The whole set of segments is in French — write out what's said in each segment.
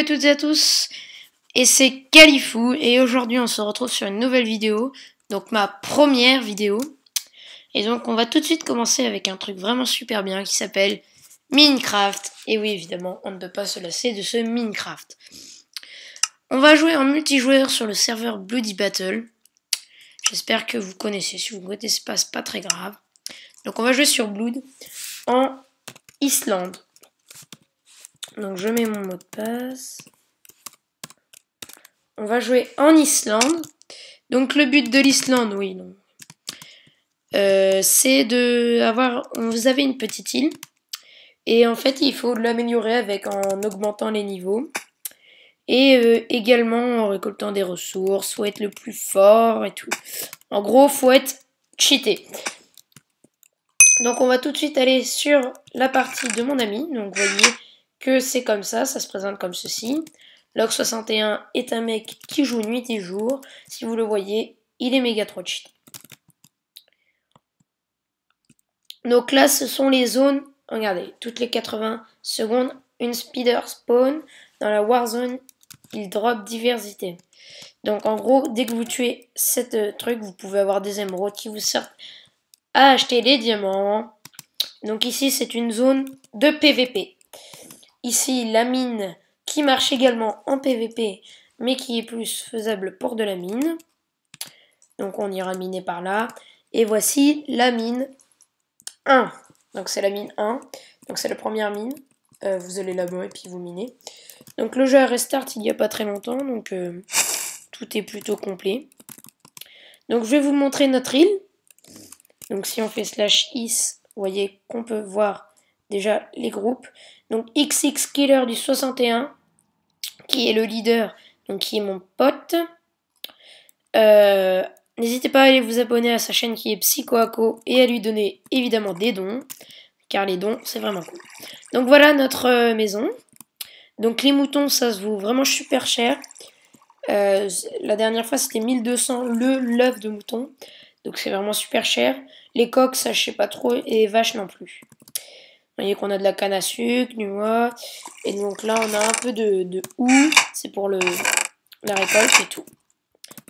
toutes et à tous, et c'est Califou, et aujourd'hui on se retrouve sur une nouvelle vidéo, donc ma première vidéo. Et donc on va tout de suite commencer avec un truc vraiment super bien qui s'appelle Minecraft. Et oui, évidemment, on ne peut pas se lasser de ce Minecraft. On va jouer en multijoueur sur le serveur Bloody Battle. J'espère que vous connaissez, si vous ne connaissez pas, c'est pas très grave. Donc on va jouer sur Blood en Islande. Donc je mets mon mot de passe. On va jouer en Islande. Donc le but de l'Islande, oui, non. C'est de avoir. Vous avez une petite île. Et en fait, il faut l'améliorer avec en augmentant les niveaux. Et également en récoltant des ressources. Faut être le plus fort et tout. En gros, faut être cheaté. Donc on va tout de suite aller sur la partie de mon ami. Donc vous voyez que c'est comme ça se présente comme ceci. Log61 est un mec qui joue nuit et jour. Si vous le voyez, il est méga trop cheat. Donc là, ce sont les zones. Regardez, toutes les 80 secondes, une speeder spawn. Dans la Warzone, il drop diversité. Donc en gros, dès que vous tuez cette truc, vous pouvez avoir des émeraudes qui vous servent à acheter les diamants. Donc ici, c'est une zone de PVP. Ici, la mine qui marche également en PVP, mais qui est plus faisable pour de la mine. Donc on ira miner par là. Et voici la mine 1. Donc c'est la mine 1. Donc c'est la première mine. Vous allez là-bas et puis vous minez. Donc le jeu a restart il n'y a pas très longtemps. Donc tout est plutôt complet. Donc je vais vous montrer notre île. Donc si on fait /is, vous voyez qu'on peut voir déjà les groupes. Donc XX Killer du 61, qui est le leader, donc qui est mon pote. N'hésitez pas à aller vous abonner à sa chaîne qui est PsychoAco et à lui donner évidemment des dons, car les dons c'est vraiment cool. Donc voilà notre maison. Donc les moutons ça se vaut vraiment super cher. La dernière fois c'était 1200 l'œuf de mouton. Donc c'est vraiment super cher. Les coqs ça je sais pas trop et les vaches non plus. Vous voyez qu'on a de la canne à sucre, du noix. Et donc là on a un peu de houx. C'est pour la récolte et tout.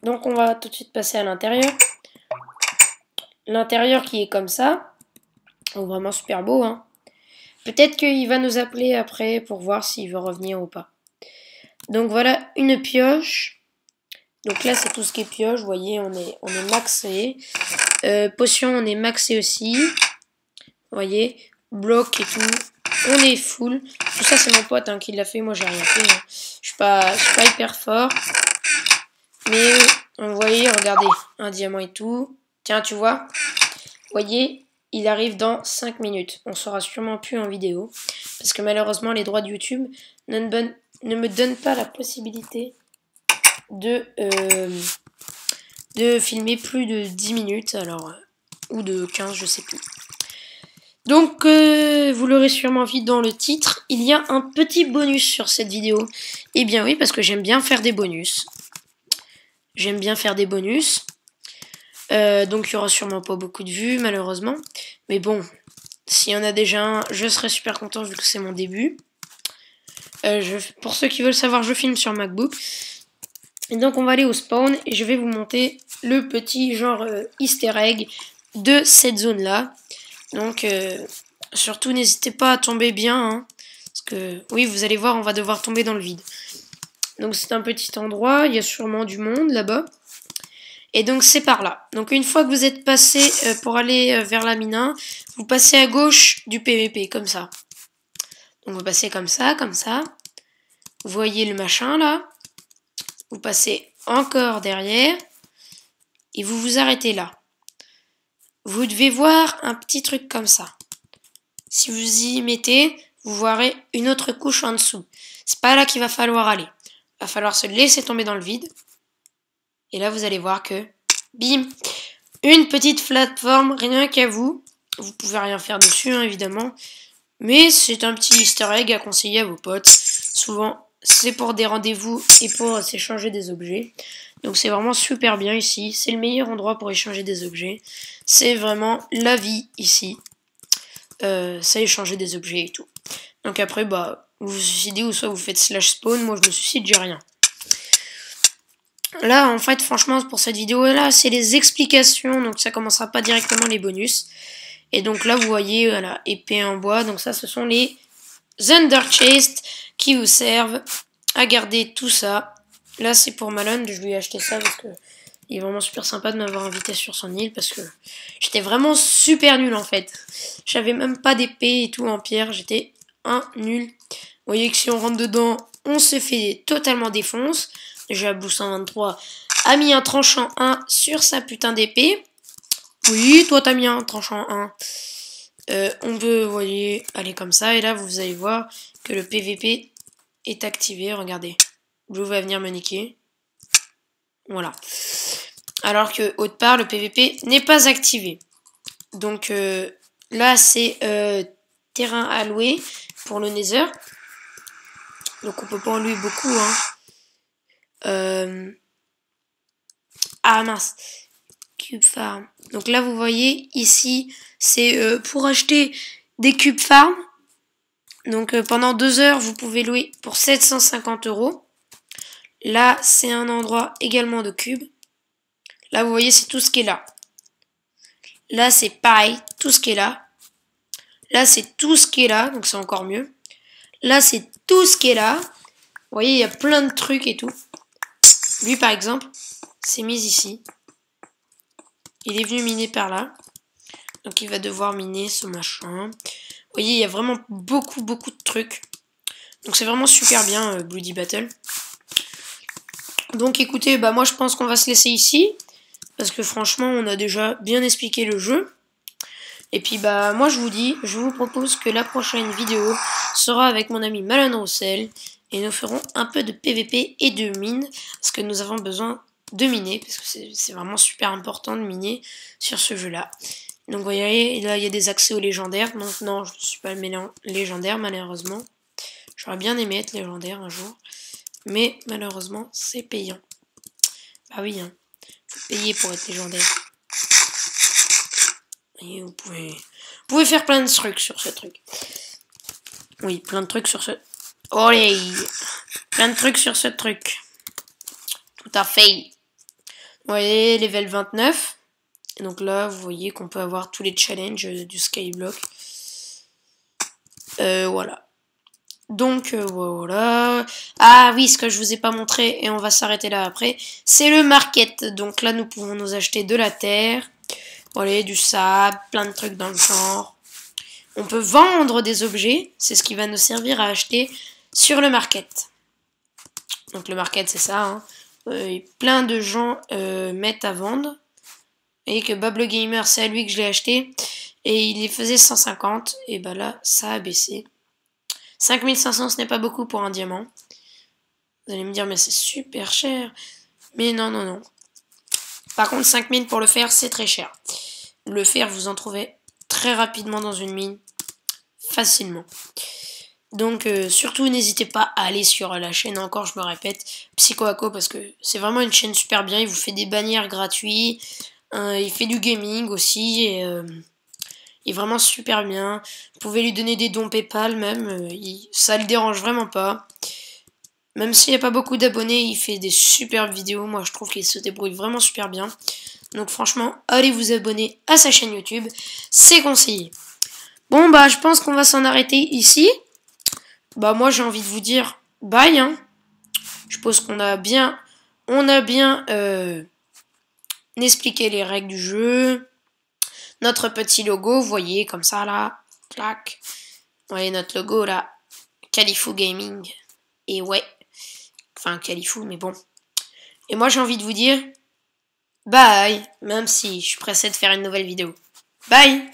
Donc on va tout de suite passer à l'intérieur. L'intérieur qui est comme ça. Oh, vraiment super beau, hein. Peut-être qu'il va nous appeler après pour voir s'il veut revenir ou pas. Donc voilà une pioche. Donc là c'est tout ce qui est pioche. Vous voyez on est maxé. Potion on est maxé aussi. Vous voyez. Bloc et tout. On est full. Tout ça c'est mon pote hein, qui l'a fait. Moi j'ai rien fait. Hein. Je suis pas hyper fort. Mais vous voyez, regardez. Un diamant et tout. Tiens, tu vois. Vous voyez, il arrive dans 5 minutes. On saura sûrement plus en vidéo. Parce que malheureusement, les droits de YouTube ne me donnent pas la possibilité de filmer plus de 10 minutes. Alors, ou de 15, je sais plus. Donc, vous l'aurez sûrement vu dans le titre, il y a un petit bonus sur cette vidéo. Eh bien oui, parce que j'aime bien faire des bonus. J'aime bien faire des bonus. Donc il n'y aura sûrement pas beaucoup de vues, malheureusement. Mais bon, s'il y en a déjà un, je serai super content vu que c'est mon début. Pour ceux qui veulent savoir, je filme sur MacBook. Et donc on va aller au spawn et je vais vous montrer le petit genre easter egg de cette zone-là. Donc surtout n'hésitez pas à tomber bien. Hein, parce que oui, vous allez voir, on va devoir tomber dans le vide. Donc c'est un petit endroit, il y a sûrement du monde là-bas. Et donc c'est par là. Donc une fois que vous êtes passé pour aller vers la mine 1, vous passez à gauche du PVP, comme ça. Donc vous passez comme ça, comme ça. Vous voyez le machin là. Vous passez encore derrière. Et vous vous arrêtez là. Vous devez voir un petit truc comme ça. Si vous y mettez, vous verrez une autre couche en dessous. C'est pas là qu'il va falloir aller. Il va falloir se laisser tomber dans le vide. Et là, vous allez voir que, bim, une petite plateforme, rien qu'à vous. Vous pouvez rien faire dessus, hein, évidemment. Mais c'est un petit easter egg à conseiller à vos potes. Souvent, c'est pour des rendez-vous et pour s'échanger des objets. Donc c'est vraiment super bien ici. C'est le meilleur endroit pour échanger des objets. C'est vraiment la vie ici. Ça échanger des objets et tout. Donc après, bah, vous vous suicidez ou soit vous faites slash spawn. Moi, je me suicide, j'ai rien. Là, en fait, franchement, pour cette vidéo-là, c'est les explications. Donc ça commencera pas directement les bonus. Et donc là, vous voyez, voilà, épée en bois. Donc ça, ce sont les Thunder Chest qui vous servent à garder tout ça. Là, c'est pour Malone. Je lui ai acheté ça parce que il est vraiment super sympa de m'avoir invité sur son île parce que j'étais vraiment super nul en fait. J'avais même pas d'épée et tout en pierre. J'étais un nul. Vous voyez que si on rentre dedans, on se fait totalement défonce. Déjà, Blue 123 a mis un tranchant 1 sur sa putain d'épée. Oui, toi t'as mis un tranchant 1. On peut, vous voyez, aller comme ça. Et là, vous allez voir que le PVP est activé. Regardez. Blue va venir me niquer. Voilà. Alors que, autre part, le PVP n'est pas activé. Donc, là, c'est terrain alloué pour le Nether. Donc, on peut pas en louer beaucoup, hein. Ah mince, Cube Farm. Donc là, vous voyez, ici, c'est pour acheter des Cube Farm. Donc pendant 2 heures, vous pouvez louer pour 750 €. Là, c'est un endroit également de cubes. Là, vous voyez, c'est tout ce qui est là. Là, c'est pareil, tout ce qui est là. Là, c'est tout ce qui est là, donc c'est encore mieux. Là, c'est tout ce qui est là. Vous voyez, il y a plein de trucs et tout. Lui, par exemple, c'est mis ici. Il est venu miner par là. Donc, il va devoir miner ce machin. Vous voyez, il y a vraiment beaucoup de trucs. Donc, c'est vraiment super bien, Bloody Battle. Donc, écoutez, bah moi, je pense qu'on va se laisser ici. Parce que franchement, on a déjà bien expliqué le jeu. Et puis, bah, moi, je vous propose que la prochaine vidéo sera avec mon ami Malone Roussel. Et nous ferons un peu de PVP et de mine. Parce que nous avons besoin de miner. Parce que c'est vraiment super important de miner sur ce jeu-là. Donc, vous voyez, là, il y a des accès aux légendaires. Donc, non, je ne suis pas légendaire, malheureusement. J'aurais bien aimé être légendaire un jour. Mais, malheureusement, c'est payant. Bah oui, hein. Faut payer pour être légendaire. Et vous pouvez faire plein de trucs sur ce truc. Oui, plein de trucs sur ce... Olé! Plein de trucs sur ce truc. Tout à fait. Vous voyez, level 29. Et donc là, vous voyez qu'on peut avoir tous les challenges du Skyblock. Voilà. Donc, voilà. Ah oui, ce que je vous ai pas montré, et on va s'arrêter là après, c'est le market. Donc là, nous pouvons nous acheter de la terre. Voilà, du sable, plein de trucs dans le genre. On peut vendre des objets, c'est ce qui va nous servir à acheter sur le market. Donc le market, c'est ça, hein. Plein de gens mettent à vendre. Et que Bob le Gamer, c'est à lui que je l'ai acheté. Et il les faisait 150. Et bah là, ça a baissé. 5500, ce n'est pas beaucoup pour un diamant. Vous allez me dire, mais c'est super cher. Mais non, non, non. Par contre, 5000 pour le fer, c'est très cher. Le fer, vous en trouvez très rapidement dans une mine. Facilement. Donc, surtout, n'hésitez pas à aller sur la chaîne, encore, je me répète, PsychoAco, parce que c'est vraiment une chaîne super bien. Il vous fait des bannières gratuites. Il fait du gaming aussi. Et, il est vraiment super bien. Vous pouvez lui donner des dons PayPal même. Ça le dérange vraiment pas. Même s'il n'y a pas beaucoup d'abonnés, il fait des superbes vidéos. Moi, je trouve qu'il se débrouille vraiment super bien. Donc franchement, allez vous abonner à sa chaîne YouTube. C'est conseillé. Bon, bah, je pense qu'on va s'en arrêter ici. Bah, moi, j'ai envie de vous dire bye, hein. Je pense qu'on a bien... expliqué les règles du jeu. Notre petit logo, vous voyez, comme ça, là. Clac. Vous voyez notre logo, là. Califou Gaming. Et ouais. Enfin, Califou, mais bon. Et moi, j'ai envie de vous dire bye, même si je suis pressée de faire une nouvelle vidéo. Bye!